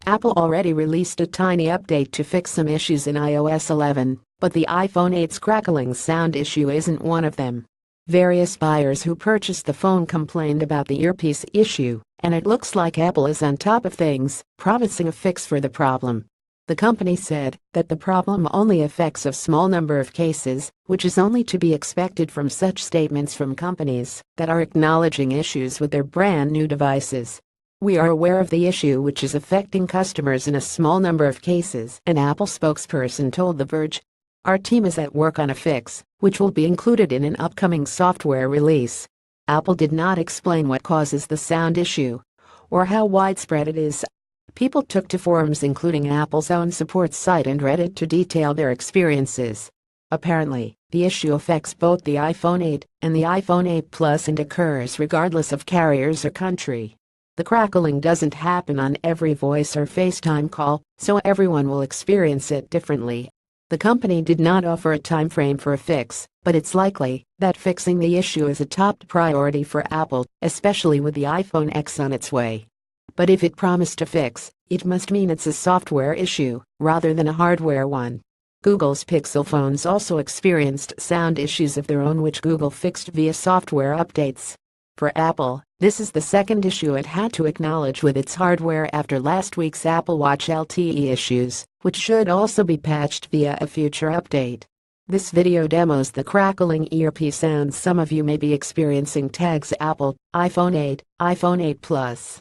Apple already released a tiny update to fix some issues in iOS 11, but the iPhone 8's crackling sound issue isn't one of them. Various buyers who purchased the phone complained about the earpiece issue, and it looks like Apple is on top of things, promising a fix for the problem. The company said that the problem only affects a small number of cases, which is only to be expected from such statements from companies that are acknowledging issues with their brand new devices. "We are aware of the issue, which is affecting customers in a small number of cases," an Apple spokesperson told The Verge. "Our team is at work on a fix, which will be included in an upcoming software release." Apple did not explain what causes the sound issue or how widespread it is. People took to forums including Apple's own support site and Reddit to detail their experiences. Apparently, the issue affects both the iPhone 8 and the iPhone 8 Plus and occurs regardless of carriers or country. The crackling doesn't happen on every voice or FaceTime call, so everyone will experience it differently. The company did not offer a time frame for a fix, but it's likely that fixing the issue is a top priority for Apple, especially with the iPhone X on its way. But if it promised a fix, it must mean it's a software issue rather than a hardware one. Google's Pixel phones also experienced sound issues of their own, which Google fixed via software updates. For Apple, this is the second issue it had to acknowledge with its hardware after last week's Apple Watch LTE issues, which should also be patched via a future update. This video demos the crackling earpiece sounds some of you may be experiencing. Tags Apple, iPhone 8, iPhone 8 Plus.